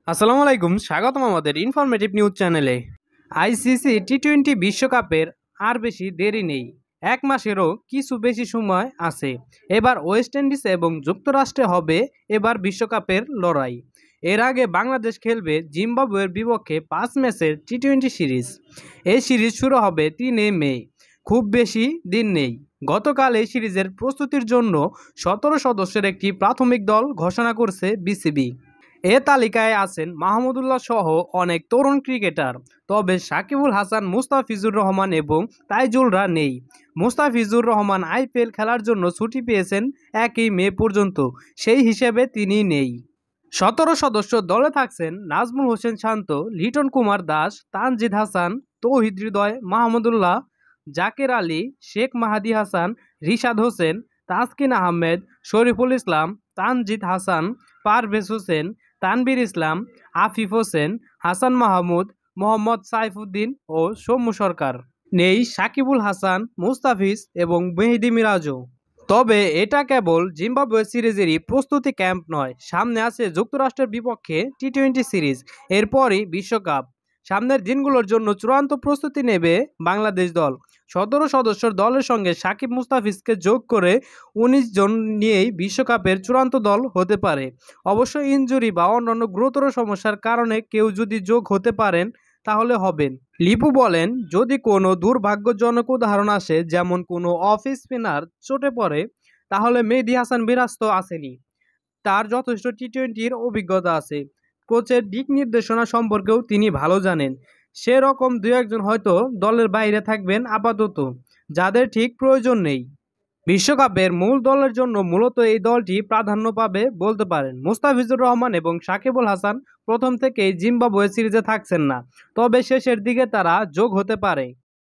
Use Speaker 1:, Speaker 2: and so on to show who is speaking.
Speaker 1: আসসালামু আলাইকুম, স্বাগতম আমাদের ইনফরমেটিভ নিউজ চ্যানেলে। আইসিসি টি-20 বিশ্বকাপের আর বেশি দেরি নেই, এক মাসেরও কিছু বেশি সময় আছে। এবার ওয়েস্ট ইন্ডিজ এবং যুক্তরাষ্ট্রে হবে এবার বিশ্বকাপের লড়াই। এর আগে বাংলাদেশ খেলবে জিম্বাবুয়ের বিপক্ষে 5 ম্যাচের টি-20 সিরিজ। এই সিরিজ শুরু হবে 3 মে। খুব বেশি দিন নেই। গতকাল এই সিরিজের প্রস্তুতির জন্য 17 সদস্যের একটি প্রাথমিক দল ঘোষণা করছে বিসিবি। এ তালিকায় আছেন মাহমুদুল্লাহ সহ অনেক তরুণ ক্রিকেটার। তবে সাকিবুল হাসান, মুস্তাফিজুর রহমান এবং তাইজুলরা নেই। মুস্তাফিজুর রহমান আইপিএল খেলার জন্য ছুটি পেয়েছেন 1 মে পর্যন্ত, সেই হিসেবে তিনি নেই। 17 সদস্য দলে থাকছেন নাজমুল হোসেন শান্ত, লিটন কুমার দাস, তানজিদ হাসান, তৌহিদ হৃদয়, মাহমুদুল্লাহ, জাকের আলী, শেখ মাহাদি হাসান, রিশাদ হোসেন, তাসকিন আহমেদ, শরীফুল ইসলাম, তানজিদ হাসান, পারভেজ হোসেন, তানবীর ইসলাম, আফিফ হোসেন, হাসান মাহমুদ, মোহাম্মদ সাইফুদ্দিন ও সৌম্য সরকার। নেই সাকিবুল হাসান, মুস্তাফিজ এবং মেহেদী মিরাজও। তবে এটা কেবল জিম্বাবুয়ে সিরিজেরই প্রস্তুতি ক্যাম্প নয়, সামনে আছে যুক্তরাষ্ট্রের বিপক্ষে টি-20 সিরিজ, এরপরই বিশ্বকাপ। সামনের দিনগুলোর জন্য চূড়ান্ত প্রস্তুতি নেবে বাংলাদেশ দল। 17 সদস্যের দলের সঙ্গে সাকিব, মুস্তাফিজকে যোগ করে 19 জন নিয়েই বিশ্বকাপের চূড়ান্ত দল হতে পারে। অবশ্য ইনজুরি বা অন্যান্য গুরুতর সমস্যার কারণে কেউ যদি যোগ হতে পারেন তাহলে হবেন। লিপু বলেন, যদি কোনো দুর্ভাগ্যজনক উদাহরণ আসে, যেমন কোনো অফ স্পিনার চোটে পড়ে, তাহলে মেহেদী হাসান মিরাজ তো আছেনই। তার যথেষ্ট টি-20-র অভিজ্ঞতা আছে। কোচের দিক নির্দেশনা সম্পর্কেও তিনি ভালো জানেন। সেরকম 2-1 জন হয়তো দলের বাইরে থাকবেন আপাতত, যাদের ঠিক প্রয়োজন নেই। বিশ্বকাপের মূল দলের জন্য মূলত এই দলটি প্রাধান্য পাবে বলতে পারেন। মুস্তাফিজুর রহমান এবং সাকিবুল হাসান প্রথম থেকেই জিম্বাবুয়ে সিরিজে থাকছেন না, তবে শেষের দিকে তারা যোগ হতে পারে।